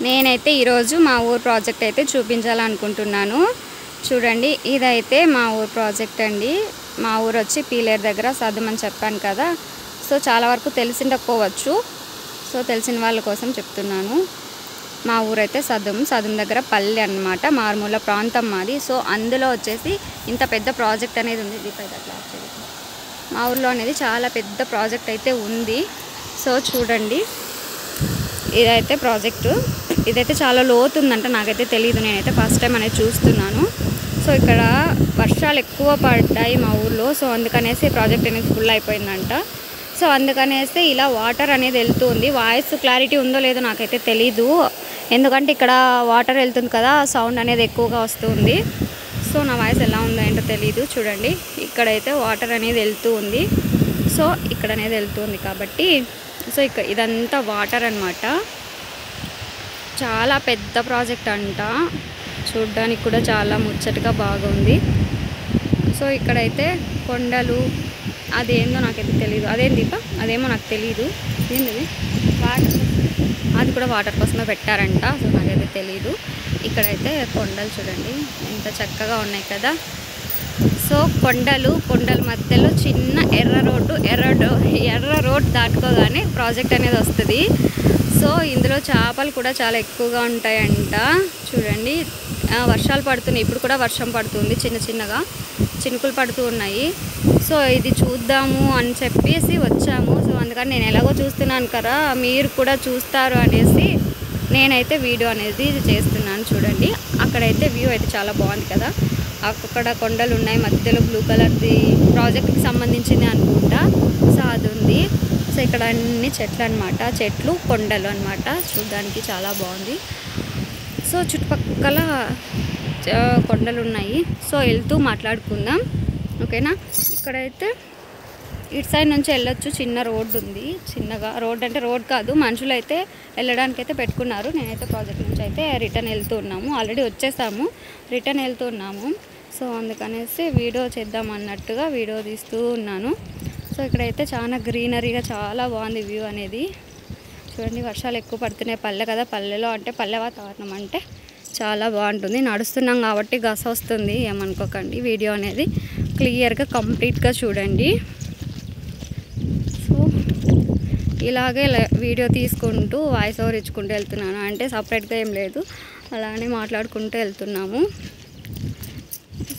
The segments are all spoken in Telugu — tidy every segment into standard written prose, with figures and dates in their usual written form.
నేనైతే ఈరోజు మా ఊరు ప్రాజెక్ట్ అయితే చూపించాలనుకుంటున్నాను. చూడండి, ఇదైతే మా ఊరు ప్రాజెక్ట్ అండి. మా ఊరు వచ్చి పీలేరు దగ్గర సదుం అని చెప్పాను కదా. సో చాలా వరకు తెలిసిండకపోవచ్చు. సో తెలిసిన వాళ్ళ కోసం చెప్తున్నాను. మా ఊరైతే సదుం దగ్గర పల్లె అన్నమాట, మారుమూల ప్రాంతం మాది. సో అందులో వచ్చేసి ఇంత పెద్ద ప్రాజెక్ట్ అనేది ఉంది. మా ఊర్లో అనేది చాలా పెద్ద ప్రాజెక్ట్ అయితే ఉంది. సో చూడండి, ఇదైతే ప్రాజెక్టు. ఇదైతే చాలా లోతు ఉందంట, నాకైతే తెలియదు. నేనైతే ఫస్ట్ టైం అనేది చూస్తున్నాను. సో ఇక్కడ వర్షాలు ఎక్కువ పడ్డాయి మా ఊర్లో. సో అందుకనేసి ప్రాజెక్ట్ అనేది ఫుల్ అయిపోయిందంట. సో అందుకనేసి ఇలా వాటర్ అనేది వెళ్తుంది. వాయిస్ క్లారిటీ ఉందో లేదో నాకైతే తెలీదు, ఎందుకంటే ఇక్కడ వాటర్ వెళ్తుంది కదా, సౌండ్ అనేది ఎక్కువగా వస్తుంది. సో నా వాయిస్ ఎలా ఉందో ఏంటో తెలీదు. చూడండి, ఇక్కడైతే వాటర్ అనేది వెళ్తూ ఉంది. సో ఇక్కడ అనేది వెళ్తుంది కాబట్టి సో ఇక్కడ ఇదంతా వాటర్ అన్నమాట. చాలా పెద్ద ప్రాజెక్ట్ అంట, చూడ్డానికి కూడా చాలా ముచ్చటగా బాగుంది. సో ఇక్కడైతే కొండలు, అదేందో నాకైతే తెలియదు. అదేం దీప, అదేమో నాకు తెలీదు. ఏంది వాటర్, అది కూడా వాటర్ కోసమే పెట్టారంట. సో నాకైతే తెలీదు. ఇక్కడైతే కొండలు చూడండి ఎంత చక్కగా ఉన్నాయి కదా. సో కొండల మధ్యలో చిన్న ఎర్ర రోడ్ దాటుకోగానే ప్రాజెక్ట్ అనేది వస్తుంది. సో ఇందులో చేపలు కూడా చాలా ఎక్కువగా ఉంటాయంట. చూడండి, వర్షాలు పడుతున్నాయి. ఇప్పుడు కూడా వర్షం పడుతుంది, చిన్నగా చినుకులు పడుతూ ఉన్నాయి. సో ఇది చూద్దాము అని చెప్పేసి వచ్చాము. సో అందుకని నేను ఎలాగో చూస్తున్నాను కదా, మీరు కూడా చూస్తారు అనేసి నేనైతే వీడియో అనేది చేస్తున్నాను. చూడండి, అక్కడైతే వ్యూ అయితే చాలా బాగుంది కదా. అక్కడ కొండలు ఉన్నాయి, మధ్యలో బ్లూ కలర్ది ప్రాజెక్ట్కి సంబంధించింది అనుకుంటా. సో అది ఉంది. సో ఇక్కడ అన్ని చెట్లు అనమాట, చెట్లు కొండలు అనమాట. చూడడానికి చాలా బాగుంది. సో చుట్టుపక్కల కొండలు ఉన్నాయి. సో వెళ్తూ మాట్లాడుకుందాం, ఓకేనా. ఇక్కడైతే ఇటు సైడ్ నుంచి వెళ్ళొచ్చు. చిన్న రోడ్డు ఉంది, చిన్నగా రోడ్ అంటే రోడ్ కాదు, మనుషులు అయితే వెళ్ళడానికైతే పెట్టుకున్నారు. నేనైతే ప్రాజెక్ట్ నుంచి అయితే రిటర్న్ వెళ్తూ ఉన్నాము. ఆల్రెడీ వచ్చేసాము, రిటర్న్ వెళ్తూ ఉన్నాము. సో అందుకనేసి వీడియో చేద్దాం అన్నట్టుగా వీడియో తీస్తూ ఉన్నాను. సో ఇక్కడైతే చాలా గ్రీనరీగా చాలా బాగుంది వ్యూ అనేది. చూడండి, వర్షాలు ఎక్కువ పడుతున్నాయి. పల్లె కదా, పల్లెలో అంటే పల్లె వాతావరణం అంటే చాలా బాగుంటుంది. నడుస్తున్నాం కాబట్టి గస వస్తుంది, ఏమనుకోకండి. వీడియో అనేది క్లియర్గా కంప్లీట్గా చూడండి. సో ఇలాగే వీడియో తీసుకుంటూ వాయిస్ ఓవర్ ఇచ్చుకుంటూ వెళ్తున్నాను, అంటే సపరేట్గా ఏం లేదు, అలానే మాట్లాడుకుంటూ వెళ్తున్నాము.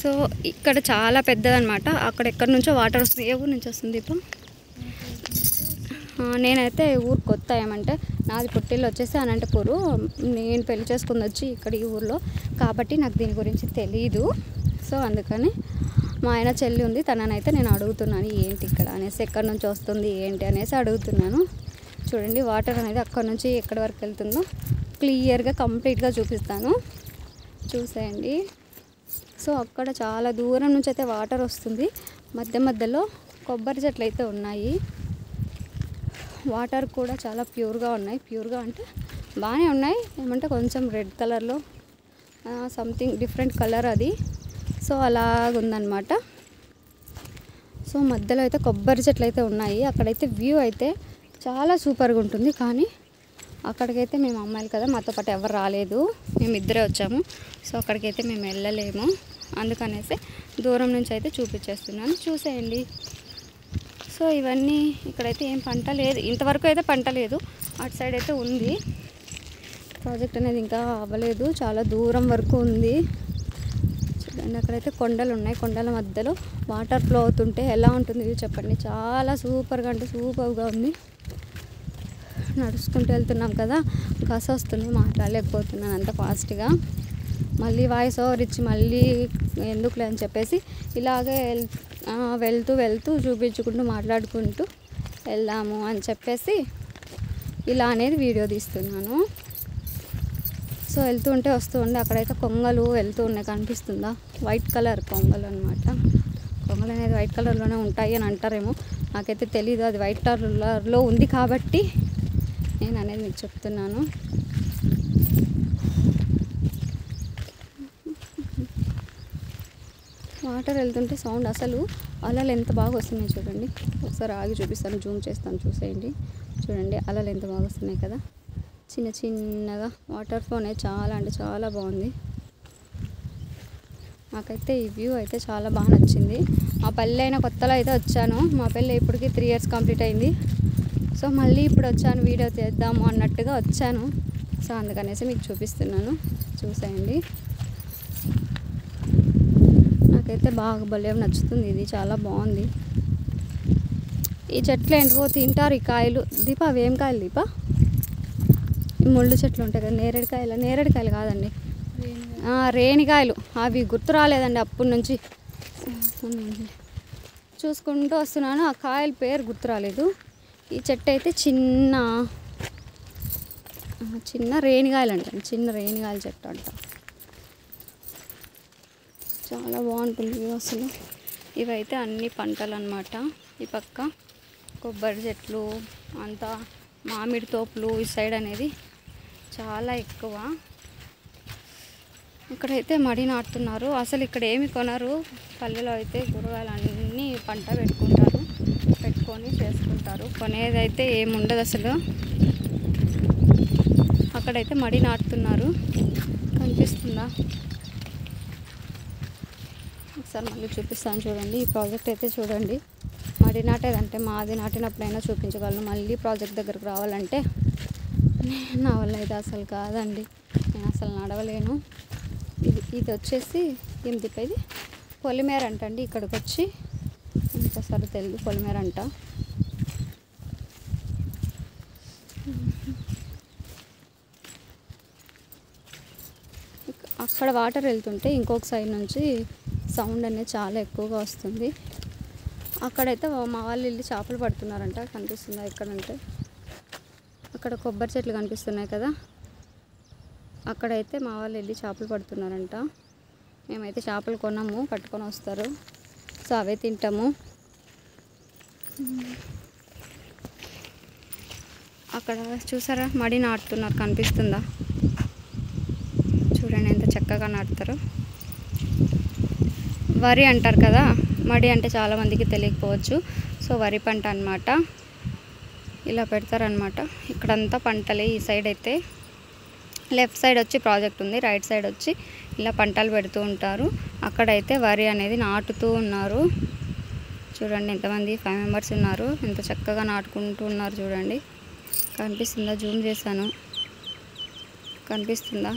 సో ఇక్కడ చాలా పెద్దదన్నమాట. అక్కడ ఎక్కడి నుంచో వాటర్ వస్తుంది. ఏ ఊరు నుంచి వస్తుంది ఇప్పుడు? నేనైతే ఊరు కొత్త, ఏమంటే నాది పుట్టిల్లు వచ్చేసి అనంతపూరు. నేను పెళ్లి చేసుకుని వచ్చి ఇక్కడ ఈ ఊర్లో కాబట్టి నాకు దీని గురించి తెలీదు. సో అందుకని మా ఆయన చెల్లి ఉంది, తననైతే నేను అడుగుతున్నాను ఏంటి ఇక్కడ అనేసి, ఎక్కడి నుంచి వస్తుంది ఏంటి అనేసి అడుగుతున్నాను. చూడండి, వాటర్ అనేది అక్కడ నుంచి ఎక్కడి వరకు వెళ్తుందో క్లియర్గా కంప్లీట్గా చూపిస్తాను, చూసేయండి. సో అక్కడ చాలా దూరం నుంచి అయితే వాటర్ వస్తుంది. మధ్యలో కొబ్బరి చెట్లు అయితే ఉన్నాయి. వాటర్ కూడా చాలా ప్యూర్గా ఉన్నాయి. ప్యూర్గా అంటే బాగానే ఉన్నాయి, ఏమంటే కొంచెం రెడ్ కలర్లో సంథింగ్ డిఫరెంట్ కలర్ అది. సో అలాగుందనమాట. సో మధ్యలో అయితే కొబ్బరి చెట్లు అయితే ఉన్నాయి. అక్కడైతే వ్యూ అయితే చాలా సూపర్గా ఉంటుంది. కానీ అక్కడికైతే మేము అమ్మాయిలు కదా, మాతో పాటు ఎవరు రాలేదు, మేము ఇద్దరే వచ్చాము. సో అక్కడికైతే మేము వెళ్ళలేము, అందుకనేసి దూరం నుంచి అయితే చూపించేస్తున్నాను, చూసేయండి. సో ఇవన్నీ ఇక్కడైతే ఏం పంట లేదు, ఇంతవరకు అయితే పంట లేదు. అటు సైడ్ అయితే ఉంది, ప్రాజెక్ట్ అనేది ఇంకా అవ్వలేదు, చాలా దూరం వరకు ఉంది. చూడండి, అక్కడైతే కొండలు ఉన్నాయి. కొండల మధ్యలో వాటర్ ఫ్లో అవుతుంటే ఎలా ఉంటుంది చెప్పండి. చాలా సూపర్గా అంటే సూపర్గా ఉంది. నడుచుకుంటూ వెళ్తున్నాం కదా, గస వస్తుంది, మాట్లాడలేకపోతున్నాను అంత ఫాస్ట్గా. మళ్ళీ వాయిస్ ఓవర్ ఇచ్చి మళ్ళీ ఎందుకులే అని చెప్పేసి ఇలాగే వెళ్తూ చూపించుకుంటూ మాట్లాడుకుంటూ వెళ్దాము అని చెప్పేసి ఇలా అనేది వీడియో తీస్తున్నాను. సో వెళ్తూ ఉంటే వస్తూ ఉండే అక్కడైతే కొంగలు వెళ్తూ ఉన్నాయి, కనిపిస్తుందా? వైట్ కలర్ కొంగలు అనమాట. కొంగలు అనేది వైట్ కలర్లోనే ఉంటాయి అని అంటారేమో, నాకైతే తెలీదు. అది వైట్ కలర్లో ఉంది కాబట్టి నేను అనేది మీకు చెప్తున్నాను. వాటర్ వెళ్తుంటే సౌండ్ అసలు అలలు ఎంత బాగా వస్తున్నాయి చూడండి. ఒకసారి ఆగి చూపిస్తాను, జూమ్ చేస్తాను, చూసేయండి. చూడండి అలలు ఎంత బాగా వస్తున్నాయి కదా, చిన్న చిన్నగా వాటర్ ఫ్లో అనేది చాలా అంటే చాలా బాగుంది. నాకైతే ఈ వ్యూ అయితే చాలా బాగా నచ్చింది. మా పల్లె అయిన కొత్తలో అయితే వచ్చాను. మా పెళ్ళి ఇప్పటికి 3 years కంప్లీట్ అయింది. సో మళ్ళీ ఇప్పుడు వచ్చాను, వీడియో చేద్దాము అన్నట్టుగా వచ్చాను. సో అందుకనేసి మీకు చూపిస్తున్నాను, చూసేయండి. నాకైతే బాగా భలే నచ్చుతుంది, ఇది చాలా బాగుంది. ఈ చెట్లు ఏంటో తింటారు ఈ కాయలు. దీప అవి ఏం కాయలు దీప? ఈ ముళ్ళు చెట్లు ఉంటాయి కదా, నేరేడుకాయలు కాదండి, రేణికాయలు. అవి గుర్తు రాలేదండి అప్పటి నుంచి చూసుకుంటూ వస్తున్నాను, ఆ కాయల పేరు గుర్తు రాలేదు. ఈ చెట్టు అయితే చిన్న రేణికాయలు అంటాను, చిన్న రేణికాయల చెట్టు అంట. చాలా బాగుంటుంది అసలు. ఇవైతే అన్ని పంటలు అన్నమాట. ఈ పక్క కొబ్బరి చెట్లు అంతా, మామిడి తోపులు ఈ సైడ్ అనేది చాలా ఎక్కువ. ఇక్కడైతే మడి నాటుతున్నారు. అసలు ఇక్కడ ఏమి కొనరు. పల్లెలో అయితే కూరగాయలు అన్నీ పంట పెట్టుకొని చేసుకుంటారు. కొనేదైతే ఏముండదు అసలు. అక్కడైతే మడి నాటుతున్నారు, కనిపిస్తుందా? ఒకసారి మళ్ళీ చూపిస్తాను చూడండి. ఈ ప్రాజెక్ట్ అయితే చూడండి, మడి నాటేదంటే మాది నాటినప్పుడైనా చూపించగలను. మళ్ళీ ప్రాజెక్ట్ దగ్గరకు రావాలంటే నా వల్ల అయితే అసలు కాదండి, నేను అసలు నడవలేను. ఇది వచ్చేసి ఏం దీప, ఇది పొలిమేర అంటండి. ఇక్కడికి వచ్చి ఇంకోసారి తెలుగు పొలిమేర అంట. అక్కడ వాటర్ వెళ్తుంటే ఇంకొక సైడ్ నుంచి సౌండ్ అనేది చాలా ఎక్కువగా వస్తుంది. అక్కడైతే మా వాళ్ళు వెళ్ళి చేపలు పడుతున్నారంట, కనిపిస్తుందా ఎక్కడంటే? అక్కడ కొబ్బరి చెట్లు కనిపిస్తున్నాయి కదా, అక్కడైతే మా వాళ్ళు వెళ్ళి చేపలు పడుతున్నారంట. మేమైతే చేపలు కొన్నాము, పట్టుకొని వస్తారు, సో అవే తింటాము. అక్కడ చూసారా మడి నాటుతున్నారు, కనిపిస్తుందా? చూడండి ఎంత చక్కగా నాటుతారు. వరి అంటారు కదా, మడి అంటే చాలామందికి తెలియకపోవచ్చు. సో వరి పంట అన్నమాట, ఇలా పెడతారనమాట. ఇక్కడంతా పంటలే. ఈ సైడ్ అయితే లెఫ్ట్ సైడ్ వచ్చి ప్రాజెక్ట్ ఉంది, రైట్ సైడ్ వచ్చి ఇలా పంటలు పెడుతూ ఉంటారు. అక్కడైతే వరి అనేది నాటుతూ ఉన్నారు. చూడండి ఎంతమంది, 5 members ఉన్నారు. ఎంత చక్కగా నాటుకుంటూ ఉన్నారు చూడండి. కనిపిస్తుందా? జూమ్ చేశాను, కనిపిస్తుందా?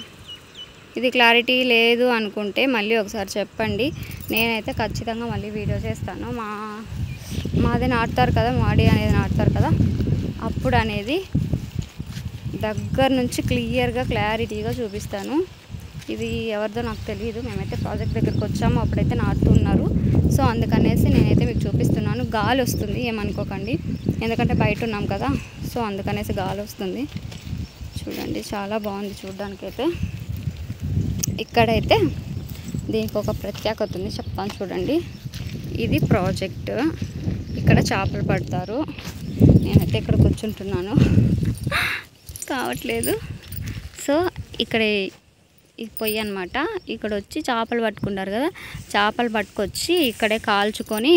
ఇది క్లారిటీ లేదు అనుకుంటే మళ్ళీ ఒకసారి చెప్పండి, నేనైతే ఖచ్చితంగా మళ్ళీ వీడియో చేస్తాను. మాది నాటుతారు కదా, మాడి అనేది నాటుతారు కదా, అప్పుడు అనేది దగ్గర నుంచి క్లారిటీగా చూపిస్తాను. ఇది ఎవరిదో నాకు తెలియదు, మేమైతే ప్రాజెక్ట్ దగ్గరికి వచ్చాము, అప్పుడైతే నాటుతున్నారు. సో అందుకనేసి నేనైతే మీకు చూపిస్తున్నాను. గాలి వస్తుంది, ఏమనుకోకండి, ఎందుకంటే బయట ఉన్నాం కదా, సో అందుకనేసి గాలి వస్తుంది. చూడండి చాలా బాగుంది చూడడానికైతే. ఇక్కడైతే దీనికి ఒక ప్రత్యేకత ఉంది, చెప్తాను చూడండి. ఇది ప్రాజెక్ట్, ఇక్కడ చేపలు పడతారు. నేనైతే ఇక్కడ కూర్చుంటున్నాను, కావట్లేదు. సో ఇక్కడ ఈ పొయ్యి అనమాట, ఇక్కడ వచ్చి చేపలు పట్టుకుంటారు కదా, చేపలు పట్టుకొచ్చి ఇక్కడే కాల్చుకొని,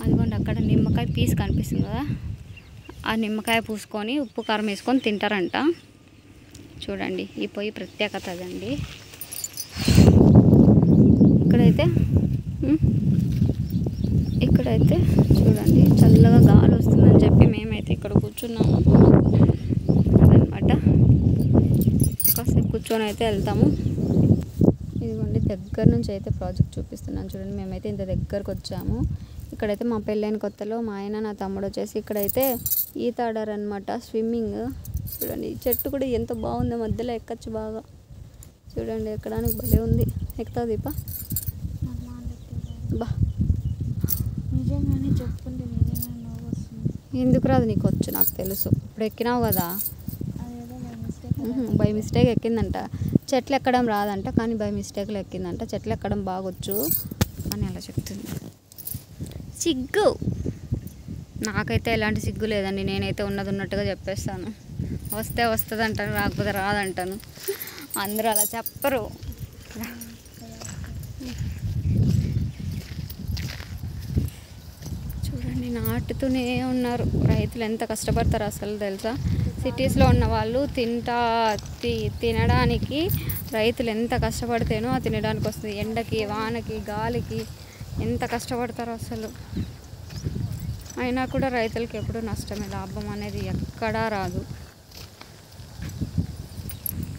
అదిగోండి అక్కడ నిమ్మకాయ పీస్ కనిపిస్తుంది కదా, ఆ నిమ్మకాయ పూసుకొని ఉప్పు కారం వేసుకొని తింటారంట. చూడండి ఈ పొయ్యి ప్రత్యేకత అదండి. ఇక్కడైతే చూడండి చల్లగా గాలి వస్తుందని చెప్పి మేమైతే ఇక్కడ కూర్చున్నాము అదనమాట. కాసేపు కూర్చొని అయితే వెళ్తాము. ఇదిగోండి దగ్గర నుంచి అయితే ప్రాజెక్ట్ చూపిస్తున్నాను చూడండి. మేమైతే ఇంత దగ్గరకు వచ్చాము. ఇక్కడైతే మా పెళ్ళైన కొత్తలో మా ఆయన నా తమ్ముడు వచ్చేసి ఇక్కడైతే ఈత ఆడారనమాట, స్విమ్మింగ్. చూడండి ఈ చెట్టు కూడా ఎంత బాగుందో, మధ్యలో ఎక్కచ్చు బాగా. చూడండి ఎక్కడానికి భలే ఉంది. ఎక్కుతావు దీప? బా నిజంగానే చెప్పుకుంటే నిజంగా నవ్వు వస్తుంది. ఎందుకు రాదు, నీకు వచ్చు నాకు తెలుసు, ఇప్పుడు ఎక్కినావు కదా. బై మిస్టేక్ ఎక్కిందంట. చెట్లు ఎక్కడం రాదంట, కానీ బై మిస్టేక్లో ఎక్కిందంట. చెట్లు ఎక్కడం బాగొచ్చు అని అలా చెప్తుంది. సిగ్గు నాకైతే ఎలాంటి సిగ్గు లేదండి, నేనైతే ఉన్నది ఉన్నట్టుగా చెప్పేస్తాను. వస్తే వస్తుంది అంటాను, రాకపోతే రాదంటాను. అందరూ అలా చెప్పరు. చూడండి నాటుతూనే ఉన్నారు. రైతులు ఎంత కష్టపడతారు అసలు తెలుసా. సిటీస్లో ఉన్న వాళ్ళు తినడానికి రైతులు ఎంత కష్టపడితేనో తినడానికి వస్తుంది. ఎండకి, వానకి, గాలికి ఎంత కష్టపడతారో అసలు. అయినా కూడా రైతులకి ఎప్పుడు నష్టమే, లాభం అనేది ఎక్కడా రాదు.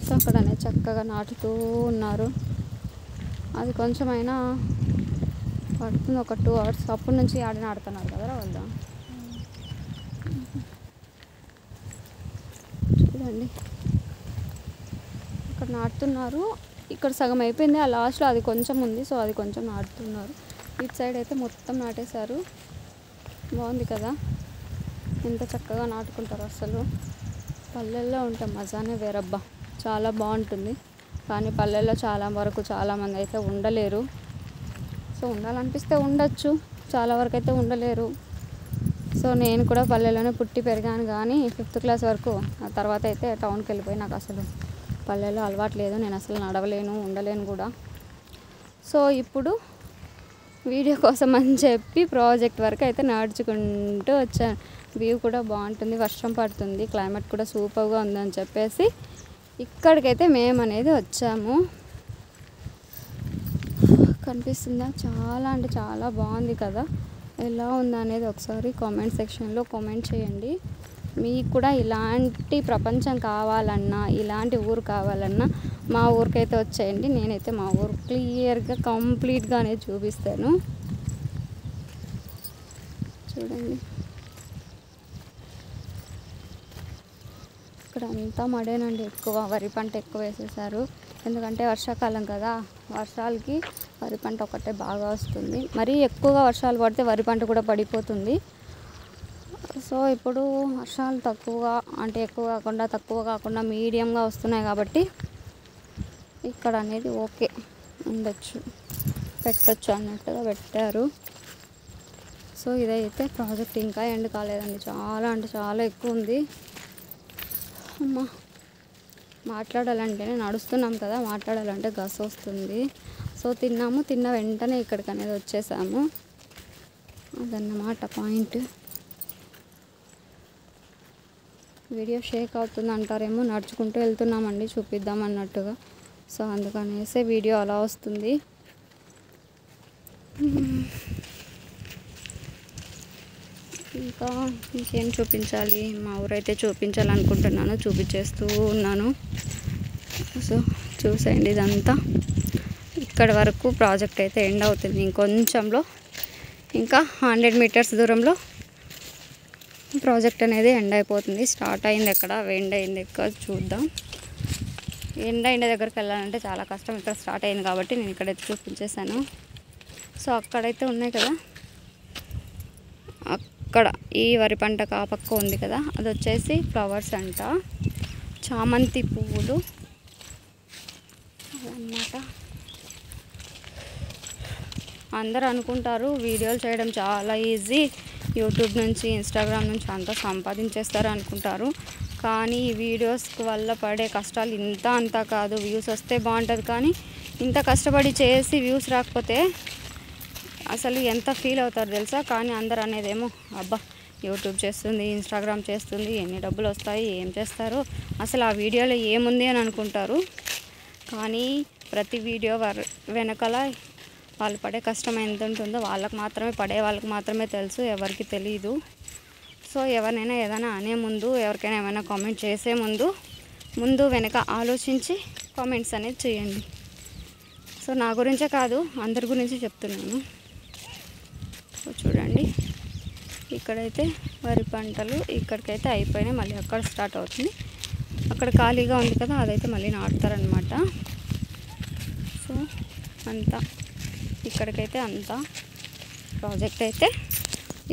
సో అక్కడనే చక్కగా నాటుతూ ఉన్నారు. అది కొంచెమైనా పడుతుంది, ఒక 2 hours. అప్పటి నుంచి ఆడ నాడుతున్నారు కదా వాళ్ళు. చూడండి ఇక్కడ నాటుతున్నారు. ఇక్కడ సగం అయిపోయింది, ఆ లాస్ట్లో అది కొంచెం ఉంది. సో అది కొంచెం నాటుతున్నారు. ఇటు సైడ్ అయితే మొత్తం నాటేశారు. బాగుంది కదా, ఎంత చక్కగా నాటుకుంటారు అసలు. పల్లెల్లో ఉంటే మజానే వేరబ్బా, చాలా బాగుంటుంది. కానీ పల్లెల్లో చాలామంది అయితే ఉండలేరు. సో ఉండాలనిపిస్తే ఉండొచ్చు, చాలా వరకు అయితే ఉండలేరు. సో నేను కూడా పల్లెల్లోనే పుట్టి పెరిగాను, కానీ 5th class వరకు. ఆ తర్వాత అయితే టౌన్కి వెళ్ళిపోయి నాకు అసలు పల్లెల్లో అలవాటు లేదు. నేను అసలు నడవలేను, ఉండలేను కూడా. సో ఇప్పుడు వీడియో కోసం అని చెప్పి ప్రాజెక్ట్ వరకు అయితే నడుచుకుంటూ వచ్చాను. వ్యూ కూడా బాగుంటుంది, వర్షం పడుతుంది, క్లైమేట్ కూడా సూపర్గా ఉందని చెప్పేసి ఇక్కడికైతే మేము అనేది వచ్చాము. కనిపిస్తుందా? చాలా అంటే చాలా బాగుంది కదా. ఎలా ఉందా అనేది ఒకసారి కామెంట్ సెక్షన్లో కామెంట్ చేయండి. మీకు కూడా ఇలాంటి ప్రపంచం కావాలన్నా, ఇలాంటి ఊరు కావాలన్నా మా ఊరికైతే వచ్చేయండి. నేనైతే మా ఊరు క్లియర్గా కంప్లీట్గా అనేది చూపిస్తాను. చూడండి ఇక్కడ అంతా మడేనండి. ఎక్కువ వరి పంట ఎక్కువ వేసేసారు. ఎందుకంటే వర్షాకాలం కదా, వర్షాలకి వరి పంట ఒకటే బాగా వస్తుంది. మరీ ఎక్కువగా వర్షాలు పడితే వరి పంట కూడా పడిపోతుంది. సో ఇప్పుడు వర్షాలు తక్కువ కాకుండా మీడియంగా వస్తున్నాయి కాబట్టి ఇక్కడ అనేది ఓకే ఉండొచ్చు, పెట్టచ్చు అన్నట్టుగా పెట్టారు. సో ఇదైతే ప్రాజెక్ట్ ఇంకా ఎండ్ కాలేదండి. చాలా అంటే చాలా ఎక్కువ ఉంది. అమ్మ మాట్లాడాలంటేనే, నడుస్తున్నాం కదా, మాట్లాడాలంటే గస వస్తుంది. సో తిన్న వెంటనే ఇక్కడికి అనేది వచ్చేసాము. అదన్నమాట పాయింట్. వీడియో షేక్ అవుతుంది అంటారేమో, నడుచుకుంటూ వెళ్తున్నామండి చూపిద్దాం అన్నట్టుగా. సో అందుకనేసే వీడియో అలా వస్తుంది. ఇంకా ఇంకేం చూపించాలి, మా ఊరైతే చూపించాలనుకుంటున్నాను, చూపించేస్తూ ఉన్నాను. సో చూసేయండి ఇదంతా. ఇక్కడ వరకు ప్రాజెక్ట్ అయితే ఎండ్ అవుతుంది. ఇంకొంచెంలో, ఇంకా 100 meters దూరంలో ప్రాజెక్ట్ అనేది ఎండ్ అయిపోతుంది. స్టార్ట్ అయింది ఎక్కడ, ఎండ్ అయింది ఎక్కడ చూద్దాం. ఎండ్ అయిన దగ్గరికి వెళ్ళాలంటే చాలా కష్టం. ఇక్కడ స్టార్ట్ అయింది కాబట్టి నేను ఇక్కడైతే చూపించేశాను. సో అక్కడైతే ఉన్నాయి కదా, అక్కడ ఈ వరి పంట కాపక్క ఉంది కదా, అది వచ్చేసి ఫ్లవర్స్ అంట, చామంతి పువ్వులు అన్నమాట. అందరూ అనుకుంటారు వీడియోలు చేయడం చాలా ఈజీ, యూట్యూబ్ నుంచి, ఇన్స్టాగ్రామ్ నుంచి అంతా సంపాదించేస్తారు అనుకుంటారు. కానీ ఈ వీడియోస్ వల్ల పడే కష్టాలు అంతా కాదు. వ్యూస్ వస్తే బాగుంటుంది, కానీ ఇంత కష్టపడి చేసి వ్యూస్ రాకపోతే అసలు ఎంత ఫీల్ అవుతారు తెలుసా. కానీ అందరు అనేదేమో అబ్బా యూట్యూబ్ చేస్తుంది, ఇన్స్టాగ్రామ్ చేస్తుంది, ఎన్ని డబ్బులు వస్తాయి, ఏం చేస్తారు, అసలు ఆ వీడియోలో ఏముంది అని అనుకుంటారు. కానీ ప్రతి వీడియో వెనకాల వాళ్ళు పడే కష్టం ఎంత ఉంటుందో వాళ్ళకి మాత్రమే తెలుసు, ఎవరికి తెలియదు. సో ఎవరినైనా ఏదైనా అనే ముందు, ఎవరికైనా ఏమైనా కామెంట్ చేసే ముందు వెనక ఆలోచించి కామెంట్స్ అనేది చేయండి. సో నా గురించే కాదు, అందరి గురించి చెప్తున్నాను. సో చూడండి ఇక్కడైతే వరి పంటలు ఇక్కడికైతే అయిపోయినాయి. మళ్ళీ అక్కడ స్టార్ట్ అవుతుంది. అక్కడ ఖాళీగా ఉంది కదా, అదైతే మళ్ళీ నాటుతారనమాట. సో అంతా ఇక్కడికైతే అంతా ప్రాజెక్ట్ అయితే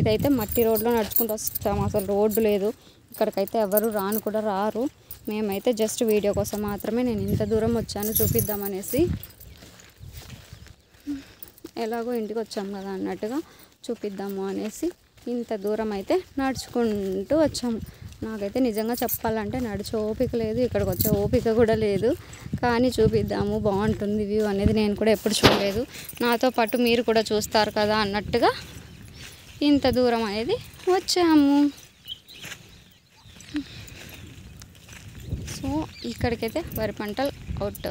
ఇదైతే మట్టి రోడ్లో నడుచుకుంటూ వస్తాము. అసలు రోడ్డు లేదు ఇక్కడికైతే, ఎవరు రారు. మేమైతే జస్ట్ వీడియో కోసం మాత్రమే నేను ఇంత దూరం వచ్చాను చూపిద్దామనేసి. ఎలాగో ఇంటికి వచ్చాము కదా అన్నట్టుగా చూపిద్దాము అనేసి ఇంత దూరం అయితే నడుచుకుంటూ వచ్చాము. నాకైతే నిజంగా చెప్పాలంటే నడిచే ఓపిక లేదు, ఇక్కడికి వచ్చే ఓపిక కూడా లేదు. కానీ చూపిద్దాము, బాగుంటుంది వ్యూ అనేది. నేను కూడా ఎప్పుడు చూడలేదు, నాతో పాటు మీరు కూడా చూస్తారు కదా అన్నట్టుగా ఇంత దూరం అనేది వచ్చాము. సో ఇక్కడికైతే వరి పంటలు అవుట్.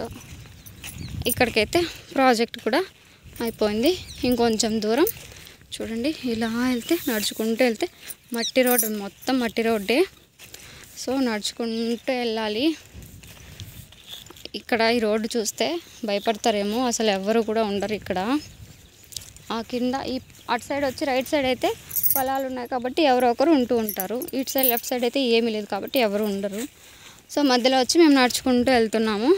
ఇక్కడికైతే ప్రాజెక్ట్ కూడా అయిపోయింది. ఇంకొంచెం దూరం చూడండి, ఇలా వెళ్తే నడుచుకుంటూ వెళ్తే మట్టి రోడ్డు, మొత్తం మట్టి రోడ్డే. సో నడుచుకుంటూ వెళ్ళాలి. ఇక్కడ ఈ రోడ్డు చూస్తే భయపడతారేమో, అసలు ఎవరు కూడా ఉండరు ఇక్కడ. ఆ కింద ఈ అటు సైడ్ వచ్చి రైట్ సైడ్ అయితే పొలాలు ఉన్నాయి కాబట్టి ఎవరో ఒకరు ఉంటూ ఉంటారు. ఇటు సైడ్ లెఫ్ట్ సైడ్ అయితే ఏమీ లేదు కాబట్టి ఎవరు ఉండరు. సో మధ్యలో వచ్చి మేము నడుచుకుంటూ వెళ్తున్నాము.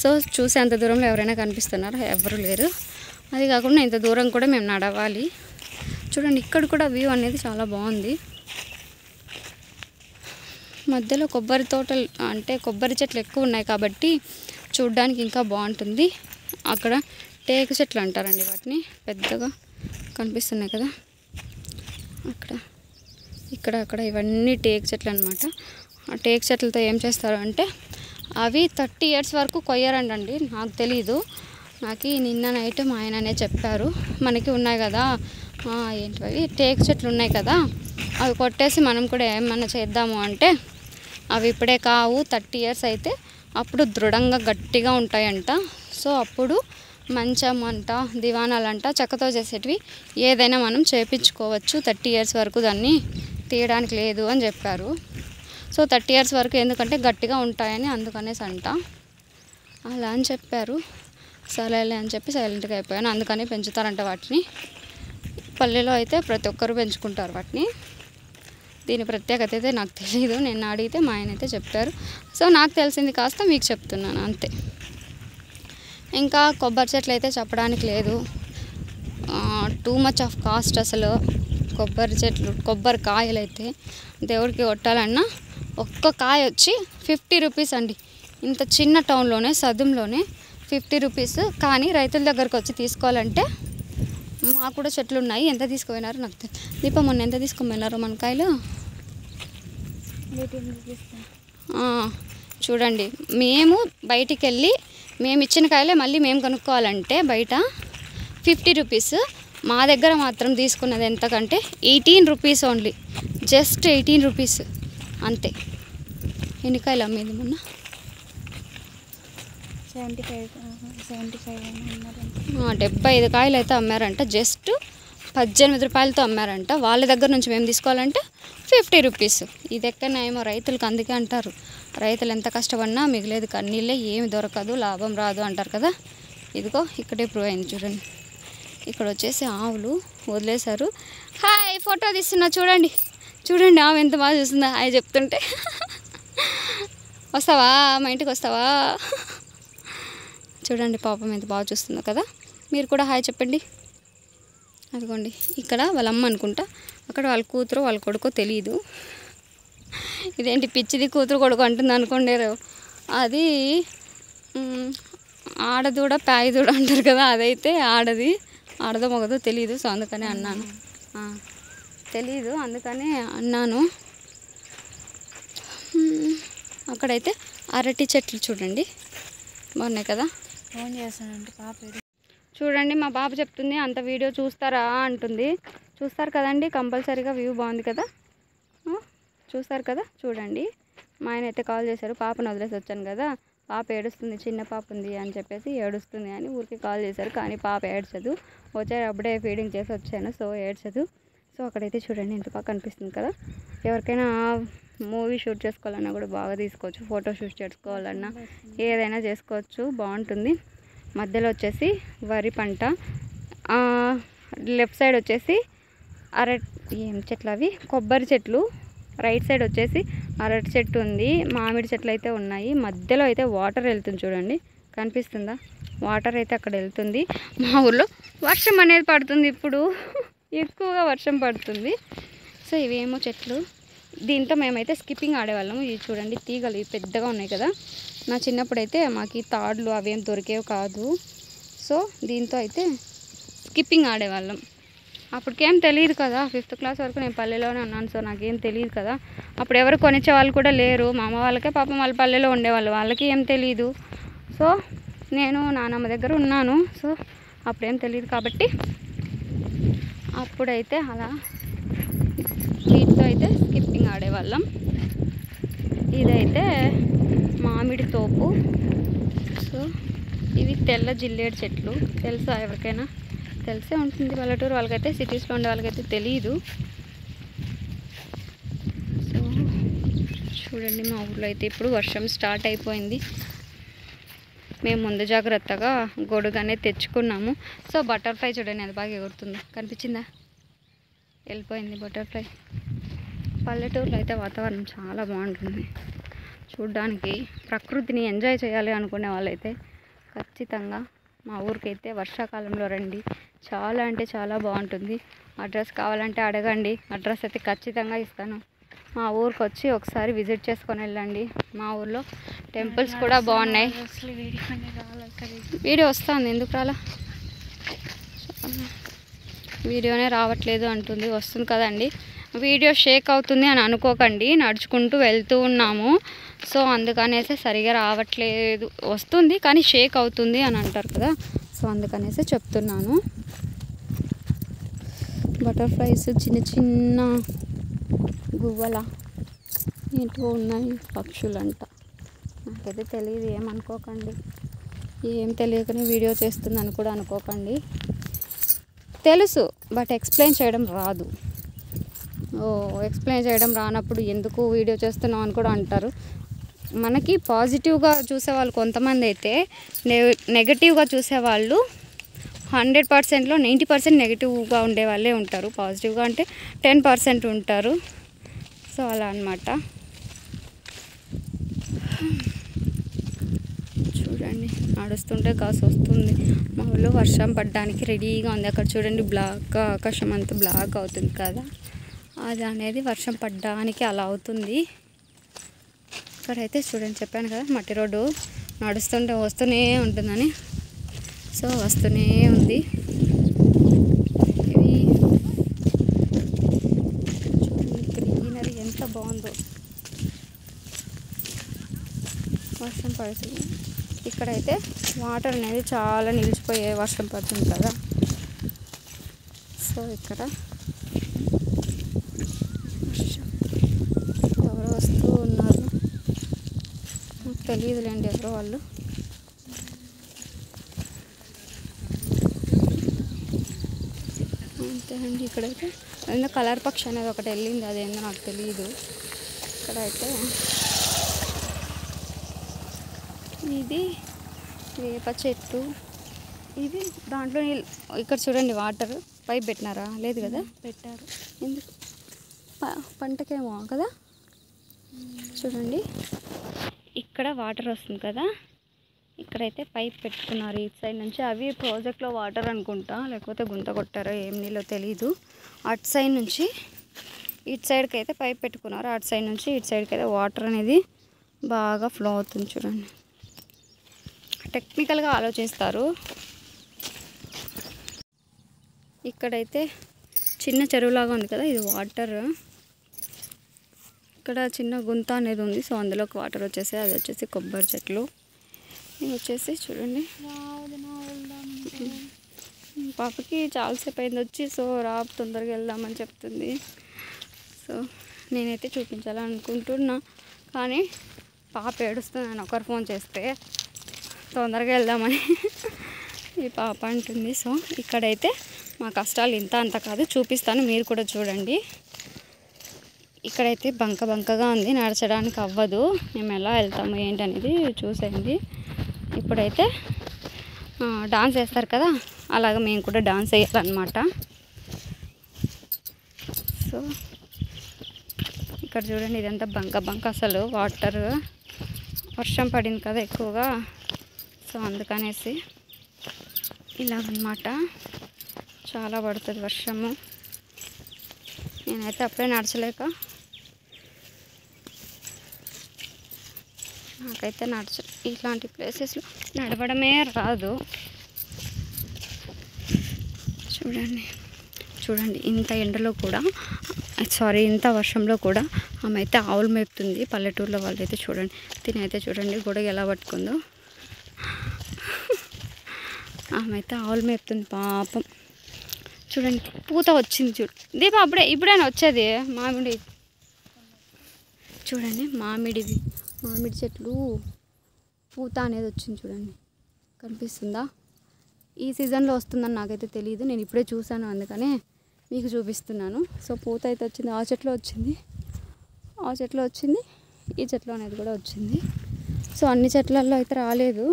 సో చూసే అంత దూరంలో ఎవరైనా కనిపిస్తున్నారా? ఎవరు లేరు. అది కాకుండా ఇంత దూరం కూడా మేము నడవాలి. చూడండి, ఇక్కడ కూడా వ్యూ అనేది చాలా బాగుంది. మధ్యలో కొబ్బరి తోటలు అంటే కొబ్బరి చెట్లు ఎక్కువ ఉన్నాయి కాబట్టి చూడ్డానికి ఇంకా బాగుంటుంది. అక్కడ టేకు చెట్లు అంటారండి వాటిని, పెద్దగా కనిపిస్తున్నాయి కదా అక్కడ, ఇక్కడ ఇవన్నీ టేకు చెట్లు అనమాట. ఆ టేకు చెట్లతో ఏం చేస్తారు అంటే అవి 30 years వరకు కొయ్యరండి. నాకు తెలీదు, నాకు నిన్న నైట్ మా ఆయననే చెప్పారు. మనకి ఉన్నాయి కదా ఏంటివి టేకు చెట్లు ఉన్నాయి కదా, అవి కొట్టేసి మనం కూడా ఏమన్నా చేద్దాము అంటే అవి ఇప్పుడే కావు, 30 years అయితే అప్పుడు దృఢంగా గట్టిగా ఉంటాయంట. సో అప్పుడు మంచం అంట, దివానాలంట, చెక్కతో చేసేటివి ఏదైనా మనం చేపించుకోవచ్చు. 30 years వరకు దాన్ని తీయడానికి లేదు అని చెప్పారు. సో 30 years వరకు ఎందుకంటే గట్టిగా ఉంటాయని అందుకనేసి అంట. అలా అని చెప్పారు. సరేలే అని చెప్పి సైలెంట్గా అయిపోయాను. అందుకని పెంచుతారంట వాటిని. పల్లెలో అయితే ప్రతి ఒక్కరు పెంచుకుంటారు వాటిని. దీని ప్రత్యేకత అయితే నాకు తెలియదు, నేను అడిగితే మా ఆయన అయితే చెప్పారు. సో నాకు తెలిసింది కాస్త మీకు చెప్తున్నాను అంతే. ఇంకా కొబ్బరి చెట్లు అయితే చెప్పడానికి లేదు, టూ మచ్ ఆఫ్ కాస్ట్. అసలు కొబ్బరి చెట్లు, కొబ్బరి కాయలు అయితే దేవుడికి కొట్టాలన్నా ఒక్క కాయ వచ్చి 50 rupees అండి. ఇంత చిన్న టౌన్లోనే, సదుంలోనే 50 rupees. కానీ రైతుల దగ్గరకు వచ్చి తీసుకోవాలంటే, మాకు కూడా చెట్లు ఉన్నాయి, ఎంత తీసుకుపోయినారు నాకు తెలియదు. దీపం మొన్న ఎంత తీసుకుపోయినారు మన కాయలు? చూడండి, మేము బయటికి వెళ్ళి మేము ఇచ్చిన కాయలే మళ్ళీ మేము కొనుక్కోవాలంటే బయట 50 rupees. మా దగ్గర మాత్రం తీసుకున్నది ఎంతకంటే 18 rupees ఓన్లీ, జస్ట్ 18 rupees అంతే. ఎన్ని కాయలు అమ్మేది మొన్న? 75 కాయలు అయితే అమ్మారంట. జస్ట్ 18 రూపాయలతో అమ్మారంట. వాళ్ళ దగ్గర నుంచి మేము తీసుకోవాలంటే 50 rupees. ఇది ఎక్కడనేమో రైతులకు, అందుకే అంటారు రైతులు ఎంత కష్టపడినా మిగిలేదు కన్నీళ్ళే, ఏమి దొరకదు, లాభం రాదు అంటారు కదా. ఇదిగో ఇక్కడే ప్రూవ్ అయింది చూడండి. ఇక్కడ వచ్చేసి ఆవులు వదిలేశారు. హాయ్, ఫోటో తీస్తున్నా చూడండి. చూడండి ఆమె ఎంత బాగా చూస్తుందా హాయ్ చెప్తుంటే. వస్తావా మా ఇంటికి, వస్తావా? చూడండి పాపం ఎంత బాగా చూస్తుందో కదా. మీరు కూడా హాయ్ చెప్పండి. అదిగోండి ఇక్కడ వాళ్ళ అమ్మ అనుకుంటా, అక్కడ వాళ్ళ కూతురు వాళ్ళ కొడుకో తెలియదు. ఇదేంటి పిచ్చిది కూతురు కొడుకు అంటుంది అనుకోండారు. అది ఆడదూడ ప్యాయిదూడ అంటారు కదా, అదైతే ఆడది, ఆడదో మగదో తెలియదు. సో అందుకనే అన్నాను, తెలీదు అందుకనే అన్నాను. అక్కడైతే అరటి చెట్లు చూడండి బాగున్నాయి కదా. ఫోన్ చేస్తానంటే పాప చూడండి, మా పాప చెప్తుంది అంత వీడియో చూస్తారా అంటుంది. చూస్తారు కదండి కంపల్సరీగా, వ్యూ బాగుంది కదా, చూస్తారు కదా. చూడండి, మా ఆయన అయితే కాల్ చేశారు. పాపను వదిలేసి వచ్చాను కదా, పాప ఏడుస్తుంది, చిన్న పాప ఉంది అని చెప్పేసి ఏడుస్తుంది అని ఊరికి కాల్ చేశారు. కానీ పాప ఏడ్చదు, వచ్చారు అప్పుడే ఫీడింగ్ చేసి వచ్చాను, సో ఏడ్చదు. సో అక్కడైతే చూడండి ఎంత బాగా కనిపిస్తుంది కదా. ఎవరికైనా మూవీ షూట్ చేసుకోవాలన్నా కూడా బాగా తీసుకోవచ్చు, ఫోటో షూట్ చేసుకోవాలన్నా ఏదైనా చేసుకోవచ్చు, బాగుంటుంది. మధ్యలో వచ్చేసి వరి పంట, లెఫ్ట్ సైడ్ వచ్చేసి ఏం చెట్లు అవి కొబ్బరి చెట్లు, రైట్ సైడ్ వచ్చేసి అరటి చెట్టు ఉంది, మామిడి చెట్లు అయితే ఉన్నాయి. మధ్యలో అయితే వాటర్ వెళ్తుంది చూడండి, కనిపిస్తుందా? వాటర్ అయితే అక్కడ వెళ్తుంది. మా ఊర్లో వర్షం అనేది పడుతుంది ఇప్పుడు, ఎక్కువగా వర్షం పడుతుంది. సో ఇవేమో చెట్లు, దీంతో మేమైతే స్కిప్పింగ్ ఆడేవాళ్ళము. ఇవి చూడండి తీగలు ఇవి పెద్దగా ఉన్నాయి కదా. నా చిన్నప్పుడు అయితే మాకు తాడులు అవేం దొరికేవి కాదు. సో దీంతో అయితే స్కిప్పింగ్ ఆడేవాళ్ళం. అప్పటికేం తెలియదు కదా, 5th class వరకు నేను పల్లెలోనే ఉన్నాను. సో నాకేం తెలియదు కదా, అప్పుడు ఎవరు కొనిచ్చే వాళ్ళు కూడా లేరు. మా అమ్మ వాళ్ళకే పాపం వాళ్ళ పల్లెలో ఉండేవాళ్ళు, వాళ్ళకి ఏం తెలియదు. సో నేను నానమ్మ దగ్గర ఉన్నాను. సో అప్పుడేం తెలియదు కాబట్టి అప్పుడైతే అలా వీటితో అయితే స్కిప్పింగ్ ఆడేవాళ్ళం. ఇదైతే మామిడి తోపు. సో ఇవి తెల్ల జిల్లేడు చెట్లు. తెలుసా ఎవరికైనా? తెలిసే ఉంటుంది పల్లెటూరు వాళ్ళకైతే, సిటీస్లో ఉండే వాళ్ళకైతే తెలియదు. సో చూడండి, మా ఊళ్ళో అయితే ఇప్పుడు వర్షం స్టార్ట్ అయిపోయింది. మేము ముందు జాగ్రత్తగా గొడుగు అనేది తెచ్చుకున్నాము. సో బటర్ఫ్లై చూడండి అది బాగా ఎగురుతుందో, కనిపించిందా? వెళ్ళిపోయింది బటర్ఫ్లై. పల్లెటూరులో అయితే వాతావరణం చాలా బాగుంటుంది చూడ్డానికి. ప్రకృతిని ఎంజాయ్ చేయాలి అనుకునే వాళ్ళైతే ఖచ్చితంగా మా ఊరికైతే వర్షాకాలంలో రండి. చాలా అంటే చాలా బాగుంటుంది. అడ్రస్ కావాలంటే అడగండి, అడ్రస్ అయితే ఖచ్చితంగా ఇస్తాను. మా ఊరికి వచ్చి ఒకసారి విజిట్ చేసుకొని వెళ్ళండి. మా ఊర్లో టెంపుల్స్ కూడా బాగున్నాయి. వీడియో వస్తుంది, ఎందుకు రాలా? వీడియోనే రావట్లేదు అంటుంది. వస్తుంది కదండి. వీడియో షేక్ అవుతుంది అని అనుకోకండి, నడుచుకుంటూ వెళ్తూ ఉన్నాము. సో అందుకనేసి సరిగా రావట్లేదు, వస్తుంది కానీ షేక్ అవుతుంది అని అంటారు కదా. సో అందుకనేసి చెప్తున్నాను. బటర్ఫ్లైస్ చిన్న చిన్న గువ్వల ఏంటో ఉన్నాయి, పక్షులంట. నాకైతే తెలియదు, ఏమనుకోకండి. ఏం తెలియకనే వీడియో చేస్తుందని కూడా అనుకోకండి. తెలుసు బట్ ఎక్స్ప్లెయిన్ చేయడం రాదు. ఎక్స్ప్లెయిన్ చేయడం రానప్పుడు ఎందుకు వీడియో చేస్తున్నాం అని కూడా అంటారు. మనకి పాజిటివ్గా చూసేవాళ్ళు కొంతమంది అయితే, నెగటివ్గా చూసేవాళ్ళు 100%లో 90% నెగిటివ్గా ఉండే వాళ్ళే ఉంటారు. పాజిటివ్గా అంటే 10% ఉంటారు. సో అలా అన్నమాట. చూడండి, నడుస్తుంటే కాసు వస్తుంది. మా ఊళ్ళో వర్షం పడడానికి రెడీగా ఉంది. అక్కడ చూడండి, బ్లాక్గా ఆకాశం అంతా బ్లాక్ అవుతుంది కదా, అది అనేది వర్షం పడడానికి అలా అవుతుంది. ఇక్కడైతే చూడండి, చెప్పాను కదా మట్టి రోడ్డు, నడుస్తుంటే వస్తూనే ఉంటుందని. సో వస్తూనే ఉంది. ఇవి గ్రీనరీ ఎంత బాగుందో. వర్షం పడుతుంది. ఇక్కడైతే వాటర్ అనేది చాలా నిలిచిపోయే వర్షం పడుతుంది కదా. సో ఇక్కడ ఎవరో వస్తూ ఉన్నారు, నాకు తెలియదులేండి ఎవరో వాళ్ళు. అంతే అండి. ఇక్కడైతే ఏదో కలర్ పక్షి అనేది ఒకటి వెళ్ళింది, అదేందో నాకు తెలియదు. ఇక్కడైతే ఇది వేప చెట్టు, ఇది దాంట్లో నీళ్ళు. ఇక్కడ చూడండి, వాటర్ పైప్ పెట్టినారా? లేదు కదా, పెట్టారు. ఎందుకు? పంటకేమో కదా. చూడండి, ఇక్కడ వాటర్ వస్తుంది కదా, ఇక్కడైతే పైప్ పెట్టుకున్నారు ఇటు సైడ్ నుంచి. అవి ప్రాజెక్ట్లో వాటర్ అనుకుంటా, లేకపోతే గుంత కొట్టారో ఏం నీళ్ళో తెలీదు. అటు సైడ్ నుంచి ఇటు సైడ్కి అయితే పైప్ పెట్టుకున్నారు, అటు సైడ్ నుంచి ఇటు సైడ్కి అయితే వాటర్ అనేది బాగా ఫ్లో అవుతుంది. చూడండి, టెక్నికల్గా ఆలోచిస్తారు. ఇక్కడైతే చిన్న చెరువులాగా ఉంది కదా, ఇది వాటర్. ఇక్కడ చిన్న గుంత అనేది ఉంది. సో అందులోకి వాటర్ వచ్చేసి, అది వచ్చేసి కొబ్బరి చెట్లు. ఇది వచ్చేసి చూడండి, పాపకి చాలాసేపు అయింది వచ్చి. సో తొందరగా వెళ్దామని చెప్తుంది. సో నేనైతే చూపించాలనుకుంటున్నా, కానీ పాప ఏడుస్తుంది. నేను ఒకరు ఫోన్ చేస్తే తొందరగా వెళ్దామని ఈ పాప అంటుంది. సో ఇక్కడైతే మా కష్టాలు ఇంత అంత కాదు, చూపిస్తాను, మీరు కూడా చూడండి. ఇక్కడైతే బంకగా ఉంది, నడచడానికి అవ్వదు. మేము ఎలా వెళ్తాము ఏంటనేది చూసేయండి. ఇప్పుడైతే డాన్స్ వేస్తారు కదా, అలాగే మేము కూడా డాన్స్ వేయాలన్నమాట. సో ఇక్కడ చూడండి, ఇదంతా బంక అసలు వాటర్ వర్షం పడింది కదా ఎక్కువగా. సో అందుకనేసి ఇలాగన్నమాట, చాలా పడుతుంది వర్షము. నేనైతే అప్పుడే నడచలేక, నాకైతే ఇట్లాంటి ప్లేసెస్లో నడవడమే రాదు. చూడండి ఇంత ఎండలో కూడా, ఇంత వర్షంలో కూడా ఆమె అయితే ఆవులు మేపుతుంది. పల్లెటూరులో వాళ్ళైతే చూడండి, తినైతే చూడండి గొడుగు ఎలా పట్టుకుందో. ఆమె అయితే ఆవులు మేపుతుంది పాపం. చూడండి, పూత వచ్చింది. దీప ఇప్పుడైనా వచ్చేది మామిడి. చూడండి, మామిడి చెట్లు పూత అనేది వచ్చింది చూడండి, కనిపిస్తుందా? ఈ సీజన్లో వస్తుందని నాకైతే తెలియదు, నేను ఇప్పుడే చూసాను అందుకనే మీకు చూపిస్తున్నాను. సో పూత అయితే వచ్చింది, ఆ చెట్లో వచ్చింది, ఆ చెట్లో వచ్చింది, ఈ చెట్లో అనేది కూడా వచ్చింది. సో అన్ని చెట్లలో అయితే రాలేదు,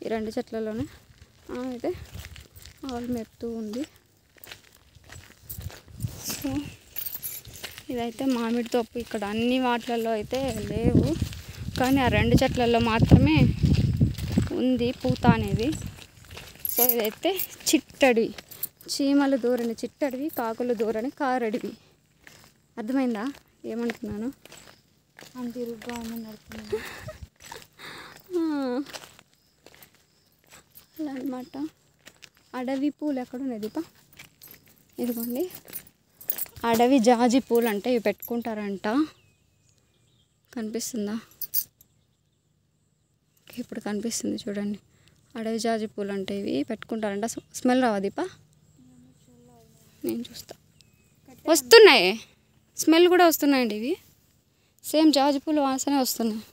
ఈ 2 చెట్లలోనే అయితే ఆవులు మెప్తూ ఉంది. సో ఇదైతే మామిడి తోపు. ఇక్కడ అన్ని వాటిలలో అయితే లేవు, కానీ ఆ 2 చెట్లలో మాత్రమే ఉంది పూత అనేది. సో ఇదైతే చిట్టడివి, చీమలు దూరని చిట్టడివి, కాకులు దూరని కారడివి. అర్థమైందా ఏమంటున్నాను? అంత ఇరుగ్గా ఉందని అడుగుతున్నాను. అలా అనమాట. అడవి పూలు ఎక్కడున్నాయి దీప? ఇదిగోండి, అడవి జాజి పూలు అంటే ఇవి పెట్టుకుంటారంట. కనిపిస్తుందా? ఇప్పుడు కనిపిస్తుంది చూడండి, అడవి జాజి పూలు అంటే ఇవి పెట్టుకుంటారంట. స్మెల్ రావా దీప? నేను చూస్తా. వస్తున్నాయి, స్మెల్ కూడా వస్తున్నాయండి ఇవి. సేమ్ జాజి పూలు వాసనే వస్తున్నాయి.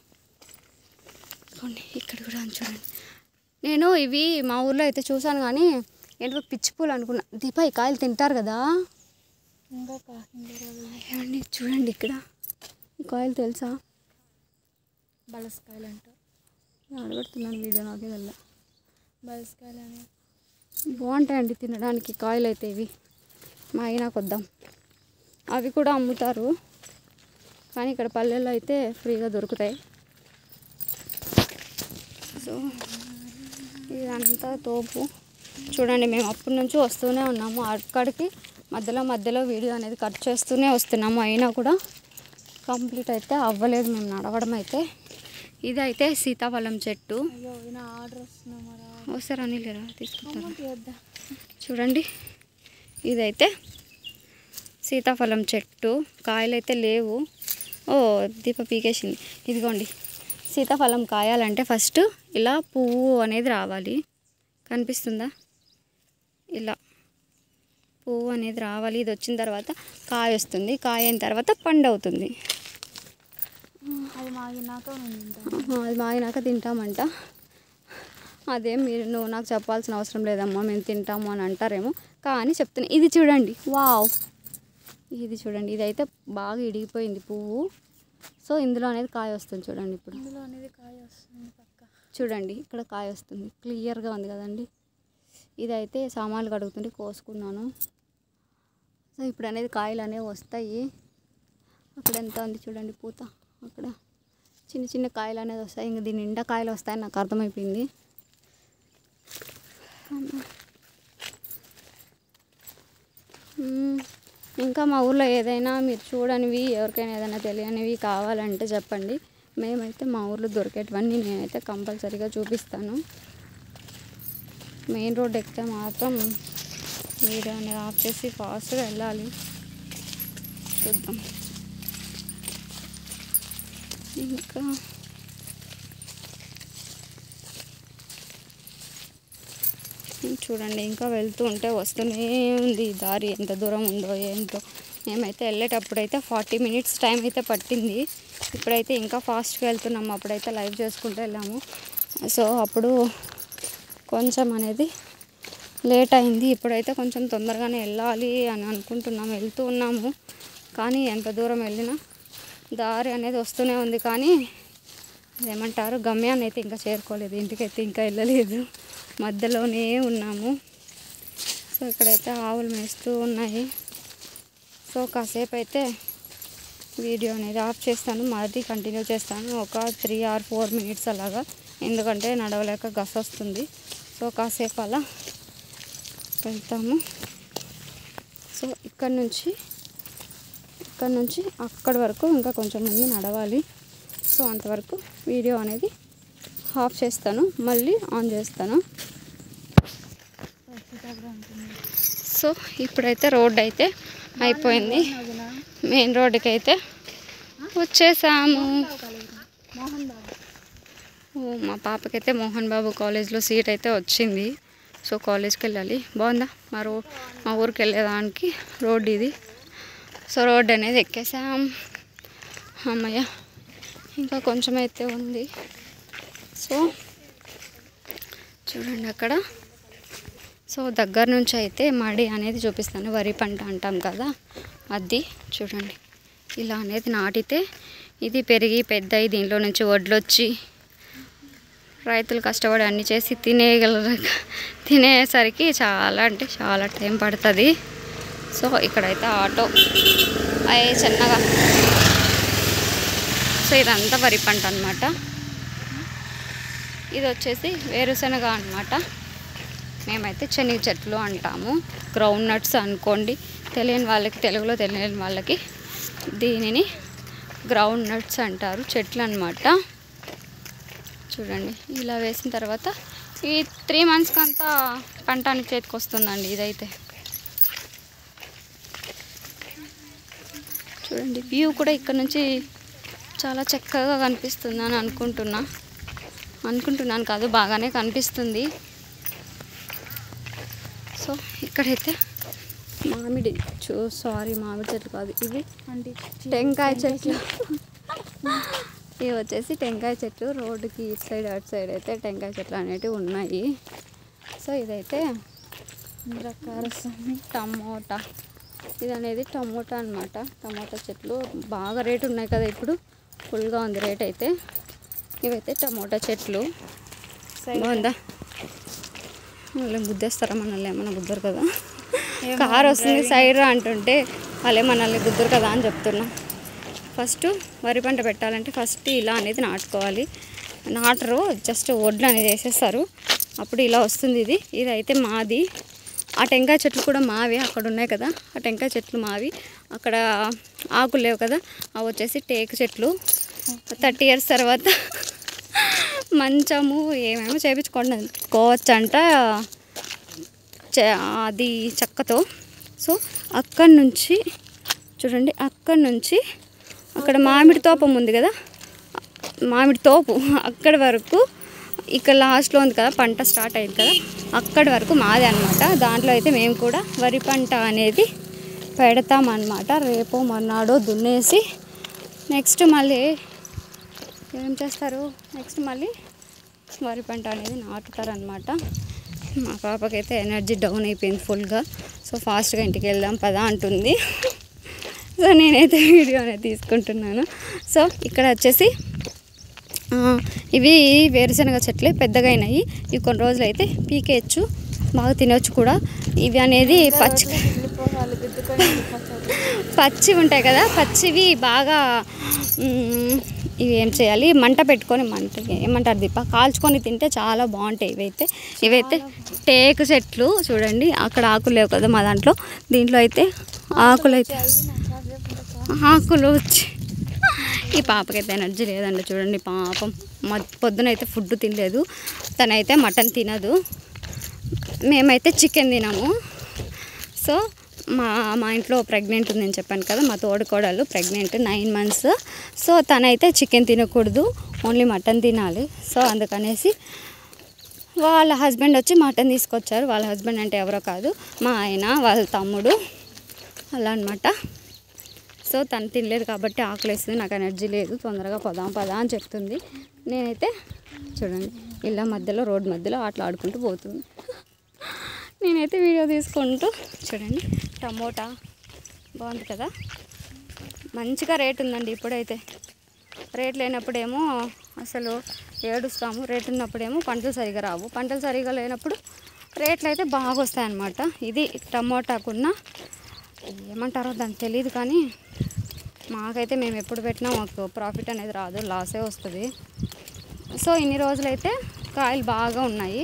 ఇక్కడ కూడా చూడండి. నేను ఇవి మా ఊర్లో అయితే చూసాను, కానీ ఏంటో పిచ్చి పూలు అనుకున్నా. దీప ఈ కాయలు తింటారు కదా? ఏమండి చూడండి, ఇక్కడ ఈ కాయలు తెలుసా? బలసకాయలు అంట. ఆడబెడుతున్నాను వీడియో, నాకే తెల్ల. బలసకాయలు అని బాగుంటాయండి తినడానికి కాయలు అయితే ఇవి. మా అయినాకు వద్దాం. అవి కూడా అమ్ముతారు, కానీ ఇక్కడ పల్లెల్లో అయితే ఫ్రీగా దొరుకుతాయి. సో ఇదంతా తోపు చూడండి. మేము అప్పటి నుంచి వస్తూనే ఉన్నాము, అక్కడికి మధ్యలో వీడియో అనేది కట్ చేస్తూనే వస్తున్నాము, అయినా కూడా కంప్లీట్ అయితే అవ్వలేదు మేము నడవడం అయితే. ఇదైతే సీతాఫలం చెట్టు. ఆర్డర్ వస్తున్నామా? వస్తారా అని లేరా తీసుకుంటారా? చూడండి, ఇదైతే సీతాఫలం చెట్టు. కాయలు అయితే లేవు. ఓ దీప పీకేసింది. ఇదిగోండి, సీతాఫలం కాయాలంటే ఫస్ట్ ఇలా పువ్వు అనేది రావాలి. కనిపిస్తుందా? ఇలా పువ్వు అనేది రావాలి. ఇది వచ్చిన తర్వాత కాయ వస్తుంది, కాయ అయిన తర్వాత పండు అవుతుంది. అది మాగినాక తింటామంట. అదే నువ్వు నాకు చెప్పాల్సిన అవసరం లేదమ్మా, మేము తింటాము అని అంటారేమో, కానీ చెప్తున్నా. ఇది చూడండి, వావ్, ఇది చూడండి, ఇదైతే బాగా ఇడిగిపోయింది పువ్వు. సో ఇందులో అనేది కాయ వస్తుంది చూడండి. ఇప్పుడు ఇందులో అనేది కాయ వస్తుంది పక్క. చూడండి, ఇక్కడ కాయ వస్తుంది, క్లియర్గా ఉంది కదండి. ఇదైతే సామాన్లు కడుగుతుంటే కోసుకున్నాను. సో ఇప్పుడు అనేది కాయలు అనేవి వస్తాయి. అక్కడ ఎంత ఉంది చూడండి పూత, అక్కడ చిన్న చిన్న కాయలు అనేది వస్తాయి. ఇంక దీని నిండా కాయలు వస్తాయని నాకు అర్థమైపోయింది. ఇంకా మా ఊర్లో ఏదైనా మీరు చూడనివి, ఎవరికైనా ఏదైనా తెలియనివి కావాలంటే చెప్పండి. మేమైతే మా ఊర్లో దొరికేటివన్నీ నేనైతే కంపల్సరీగా చూపిస్తాను. మెయిన్ రోడ్ ఎక్కితే మాత్రం వీడియో అనేది ఆఫ్ చేసి ఫాస్ట్గా వెళ్ళాలి. చూద్దాం. ఇంకా చూడండి, ఇంకా వెళ్తూ ఉంటే వస్తూనే ఉంది దారి. ఎంత దూరం ఉందో ఏంటో. మేమైతే వెళ్ళేటప్పుడైతే 40 minutes టైం అయితే పట్టింది. ఇప్పుడైతే ఇంకా ఫాస్ట్గా వెళ్తున్నాము. అప్పుడైతే లైవ్ చేసుకుంటూ వెళ్ళాము. సో అప్పుడు కొంచెం అనేది లేట్ అయింది. ఇప్పుడైతే కొంచెం తొందరగానే వెళ్ళాలి అని అనుకుంటున్నాము, వెళ్తూ ఉన్నాము. కానీ ఎంత దూరం వెళ్ళినా దారి అనేది వస్తూనే ఉంది. కానీ ఏమంటారు, గమ్యాన్ని అయితే ఇంకా చేరుకోలేదు, ఇంటికైతే ఇంకా వెళ్ళలేదు, మధ్యలోనే ఉన్నాము. సో ఇక్కడైతే ఆవులు మేస్తూ ఉన్నాయి. సో కాసేపు అయితే వీడియో అనేది ఆఫ్ చేస్తాను, మళ్ళీ కంటిన్యూ చేస్తాను ఒక 3 or 4 minutes అలాగా, ఎందుకంటే నడవలేక గస వస్తుంది. సో కాసేపు అలా వెళ్తాము. సో ఇక్కడ నుంచి అక్కడి వరకు ఇంకా కొంచెం మంది నడవాలి. సో అంతవరకు వీడియో అనేది ఆఫ్ చేస్తాను, మళ్ళీ ఆన్ చేస్తాను. సో ఇప్పుడైతే రోడ్ అయితే అయిపోయింది, మెయిన్ రోడ్డుకి అయితే వచ్చేసాము. మా పాపకైతే మోహన్ బాబు కాలేజ్లో సీట్ అయితే వచ్చింది. సో కాలేజ్కి వెళ్ళాలి. బాగుందా మా ఊరికి వెళ్ళేదానికి రోడ్ ఇది. సో రోడ్ అనేది ఎక్కేసాం. అమ్మయ్య, ఇంకా కొంచెం అయితే ఉంది. సో సో చూడండి అక్కడ. సో దగ్గర నుంచి అయితే మడి అనేది చూపిస్తాను. వరి పంట అంటాం కదా, అది చూడండి ఇలా అనేది నాటితే ఇది పెరిగి పెద్దయి దీంట్లో నుంచి వడ్లు వచ్చి రైతులు కష్టపడి అన్ని చేసి తినేసరికి చాలా అంటే చాలా టైం పడుతుంది. సో ఇక్కడైతే ఆటో అయ్యే చిన్నగా. సో ఇదంతా వరి పంట అనమాట. ఇది వచ్చేసి వేరుశనగ అనమాట. మేమైతే శనగ చెట్లు అంటాము, గ్రౌండ్ నట్స్ అనుకోండి. తెలియని వాళ్ళకి, తెలుగులో తెలియని వాళ్ళకి దీనిని గ్రౌండ్ నట్స్ అంటారు, చెట్లు అనమాట. చూడండి ఇలా వేసిన తర్వాత ఈ 3 monthsకి అంతా పంట అని చేతికి వస్తుందండి. ఇదైతే చూడండి వ్యూ కూడా ఇక్కడ నుంచి చాలా చక్కగా కనిపిస్తుంది అని అనుకుంటున్నాను కాదు, బాగానే కనిపిస్తుంది. సో ఇక్కడైతే మామిడి చెట్లు కాదు, ఇవి టెంకాయ చెట్లు. ఇవి వచ్చేసి టెంకాయ చెట్లు. రోడ్డుకి ఇటు సైడ్ అటు సైడ్ అయితే టెంకాయ చెట్లు అనేటివి ఉన్నాయి. సో ఇదైతే టమోటా, ఇది అనేది టమోటా అనమాట. టమోటా చెట్లు బాగా రేటు ఉన్నాయి కదా, ఇప్పుడు ఫుల్గా ఉంది రేట్ అయితే. ఇవైతే టమోటా చెట్లు. బాగుందా? వాళ్ళు గుద్దేస్తారా మనల్ని? ఏమన్నా గుద్దరు కదా. కారు వస్తుంది సైడ్ రా అంటుంటే వాళ్ళే మనల్ని గుద్దరు కదా అని చెప్తున్నా. ఫస్ట్ వరి పంట పెట్టాలంటే ఫస్ట్ ఇలా అనేది నాటుకోవాలి. నాటరు, జస్ట్ వడ్లు అనేది వేసేస్తారు, అప్పుడు ఇలా వస్తుంది. ఇదైతే మాది. ఆ టెంకాయ చెట్లు కూడా మావి, అక్కడ ఉన్నాయి కదా ఆ టెంకాయ చెట్లు మావి. అక్కడ ఆకులు లేవు కదా, అవి వచ్చేసి టేకు చెట్లు. 30 years తర్వాత మంచము ఏమేమో చేయించుకోవచ్చంట అది చెక్కతో. సో అక్కడి నుంచి చూడండి, అక్కడి నుంచి అక్కడ మామిడి తోపం ఉంది కదా, మామిడి తోపు అక్కడి వరకు, ఇక్కడ లాస్ట్లో ఉంది కదా పంట స్టార్ట్ అయింది కదా, అక్కడి వరకు మాది అనమాట. దాంట్లో అయితే మేము కూడా వరి పంట అనేది పెడతామన్నమాట. రేపో మర్నాడో దున్నేసి నెక్స్ట్ మళ్ళీ ఏం చేస్తారు, నెక్స్ట్ మళ్ళీ వరి పంట అనేది నాటుతారనమాట. మా పాపకైతే ఎనర్జీ డౌన్ అయిపోయింది ఫుల్గా. సో ఫాస్ట్గా ఇంటికి వెళ్దాం పదా అంటుంది. సో నేనైతే వీడియో అనేది తీసుకుంటున్నాను. సో ఇక్కడ వచ్చేసి ఇవి వేరుశనగ చెట్లే, పెద్దగా అయినాయి. ఇవి కొన్ని రోజులు అయితే పీకేయచ్చు, బాగా తినవచ్చు కూడా. ఇవి అనేది పచ్చి ఉంటాయి కదా, పచ్చివి బాగా ఇవి ఏం చేయాలి, మంట పెట్టుకొని, ఏమంటారు దీప, కాల్చుకొని తింటే చాలా బాగుంటాయి. ఇవైతే టేకు చెట్లు. చూడండి అక్కడ ఆకులు లేవు కదా మా దాంట్లో, దీంట్లో అయితే ఆకులు వచ్చి ఈ పాపకైతే ఎనర్జీ లేదండి. చూడండి పాపం, పొద్దునైతే ఫుడ్ తినలేదు. తనైతే మటన్ తినదు, మేమైతే చికెన్ తినము. సో మా ఇంట్లో ప్రెగ్నెంట్ ఉందని చెప్పాను కదా, మా తోడుకోడలు ప్రెగ్నెంట్ 9 months. సో తనైతే చికెన్ తినకూడదు, ఓన్లీ మటన్ తినాలి. సో అందుకనేసి వాళ్ళ హస్బెండ్ వచ్చి మటన్ తీసుకొచ్చారు. వాళ్ళ హస్బెండ్ అంటే ఎవరో కాదు, మా ఆయన వాళ్ళ తమ్ముడు అలా అనమాట. సో తను తినలేదు కాబట్టి ఆకలేస్తుంది, నాకు ఎనర్జీ లేదు, తొందరగా పదా అని చెప్తుంది. నేనైతే చూడండి ఇలా మధ్యలో, రోడ్డు మధ్యలో అట్లా ఆడుకుంటూ పోతుంది. నేనైతే వీడియో తీసుకుంటూ చూడండి. టమోటా బాగుంది కదా, మంచిగా రేట్ ఉందండి. ఇప్పుడైతే రేట్ లేనప్పుడేమో అసలు ఏడుస్తాము, రేట్ ఉన్నప్పుడేమో పంటలు సరిగా రావు, పంటలు సరిగా లేనప్పుడు రేట్లు అయితే బాగా వస్తాయన్నమాట. ఇది టమోటాకున్న ఏమంటారో దానికి తెలియదు, కానీ మాకైతే మేము ఎప్పుడు పెట్టినా మాకు ప్రాఫిట్ అనేది రాదు, లాసే వస్తుంది. సో ఇన్ని రోజులైతే కాయలు బాగా ఉన్నాయి,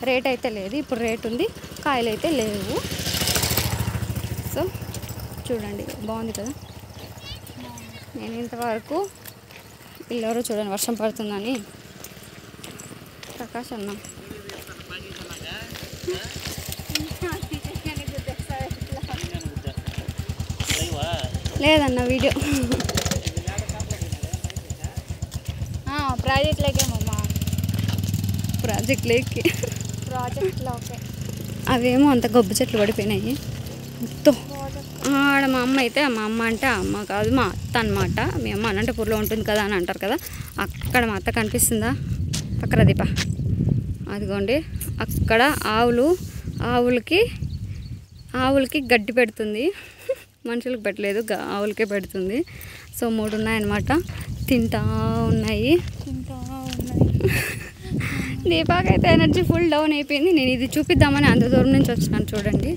రేట్ అయితే లేదు. ఇప్పుడు రేట్ ఉంది, కాయలు అయితే లేవు. సో చూడండి బాగుంది కదా. నేను ఇంతవరకు పిల్లలు చూడండి, వర్షం పడుతుందని ప్రకాష్ అన్న లేదన్న వీడియో ప్రాజెక్ట్లో ఓకే. అవేమో అంత గొబ్బు చెట్లు పడిపోయినాయి. ఆడ మా అమ్మ అయితే, మా అమ్మ అంటే అమ్మ కాదు మా అత్త అనమాట. మీ అమ్మ అనంతపూర్లో ఉంటుంది కదా అని అంటారు కదా, అక్కడ మా అత్త కనిపిస్తుందా, పక్కన దీప అదిగోండి అక్కడ ఆవులకి గడ్డి పెడుతుంది, మనుషులకు పెట్టలేదు, ఆవులకే పెడుతుంది. సో 3 ఉన్నాయన్నమాట, తింటా ఉన్నాయి. దీపాకైతే ఎనర్జీ ఫుల్ డౌన్ అయిపోయింది. నేను ఇది చూపిద్దామని అంత దూరం నుంచి వచ్చినాను. చూడండి,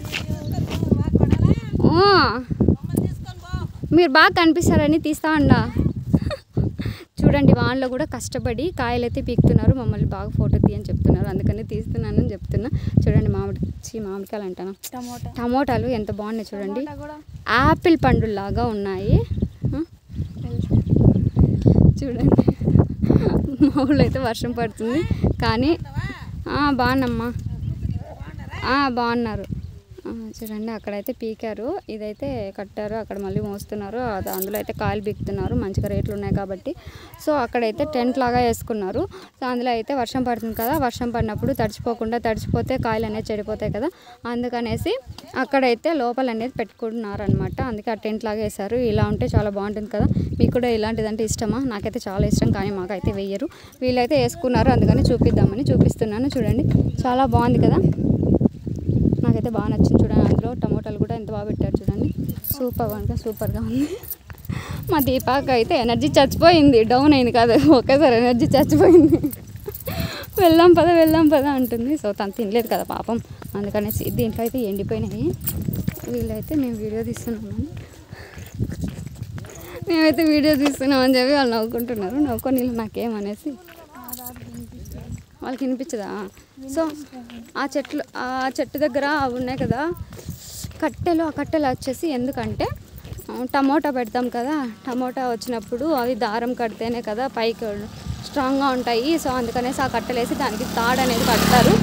మీరు బాగా కనిపిస్తారని తీస్తా ఉండా. చూడండి, వాళ్ళలో కూడా కష్టపడి కాయలు అయితే పీకుతున్నారు, మమ్మల్ని బాగా ఫోటో తీయని చెప్తున్నారు, అందుకని తీస్తున్నానని చెప్తున్నా. చూడండి, మామిడికాయలు అంటాను, టమోటాలు ఎంత బాగున్నాయి చూడండి, యాపిల్ పండులాగా ఉన్నాయి. చూడండి, మా ఊళ్ళో అయితే వర్షం పడుతుంది కానీ బాగున్నమ్మా, బాగున్నారు. చూడండి, అక్కడైతే పీకారు, ఇదైతే కట్టారు, అక్కడ మళ్ళీ మోస్తున్నారు, అందులో అయితే కాయలు పీకుతున్నారు, మంచిగా రేట్లు ఉన్నాయి కాబట్టి. సో అక్కడైతే టెంట్ లాగా వేసుకున్నారు. సో అందులో అయితే వర్షం పడుతుంది కదా, వర్షం పడినప్పుడు తడిచిపోతే కాయలు అనేది చెడిపోతాయి కదా, అందుకనేసి అక్కడైతే లోపల అనేది పెట్టుకుంటున్నారు అనమాట. అందుకే ఆ టెంట్ లాగా వేశారు. ఇలా ఉంటే చాలా బాగుంటుంది కదా. మీకు కూడా ఇలాంటిదంటే ఇష్టమా? నాకైతే చాలా ఇష్టం, కానీ మాకైతే వేయరు, వీళ్ళైతే వేసుకున్నారు, అందుకని చూపిద్దామని చూపిస్తున్నాను. చూడండి, చాలా బాగుంది కదా, నాకైతే బాగా నచ్చింది. చూడండి, అందులో టమోటాలు కూడా ఎంత బాగా పెట్టారు చూడండి, సూపర్గా ఉంది. మా దీపాక అయితే ఎనర్జీ చచ్చిపోయింది, డౌన్ అయింది కాదు, ఒకేసారి ఎనర్జీ చచ్చిపోయింది. వెళ్దాం పద అంటుంది. సో తను తినలేదు కదా పాపం, అందుకనేసి దీంట్లో అయితే ఎండిపోయినాయి. వీళ్ళైతే మేము వీడియో తీస్తున్నామని చెప్పి వాళ్ళు నవ్వుకుంటున్నారు. నవ్వుకొని నాకేమనేసి వాళ్ళకి వినిపించదా. సో ఆ చెట్టు దగ్గర అవి ఉన్నాయి కదా కట్టెలు, ఆ కట్టెలు వచ్చేసి ఎందుకంటే టమోటా పెడతాం కదా, టమోటా వచ్చినప్పుడు అవి దారం కడితేనే కదా పైకి స్ట్రాంగ్గా ఉంటాయి. సో అందుకనేసి ఆ కట్టెలు వేసి దానికి తాడు అనేది కడతారు.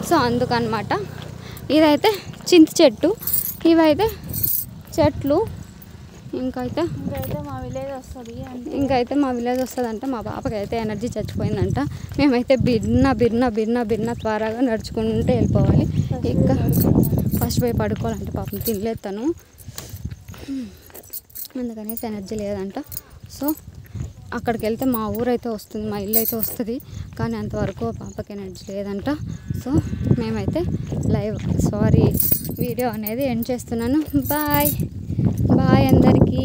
సో అందుకనమాట. ఇదైతే చింత చెట్టు, ఇవైతే చెట్లు. ఇంకైతే మా విలేజ్ వస్తుందంట. మా పాపకి అయితే ఎనర్జీ చచ్చిపోయిందంట. మేమైతే బిర్న త్వరగా నడుచుకుంటూ వెళ్ళిపోవాలి. ఇంకా ఫస్ట్ పోయి పడుకోవాలంటే పాపం తినలేదు తను, అందుకనేసి ఎనర్జీ లేదంట. సో అక్కడికి వెళ్తే మా ఊరైతే వస్తుంది, మా ఇల్లు అయితే వస్తుంది, కానీ అంతవరకు పాపకి ఎనర్జీ లేదంట. సో మేమైతే వీడియో అనేది ఎండ్ చేస్తున్నాను. బాయ్ అందరికీ.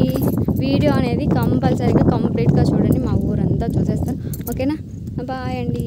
వీడియో అనేది కంప్లీట్గా చూడండి, మా ఊరంతా చూసేస్తాను. ఓకేనా? బాయ్ అండి.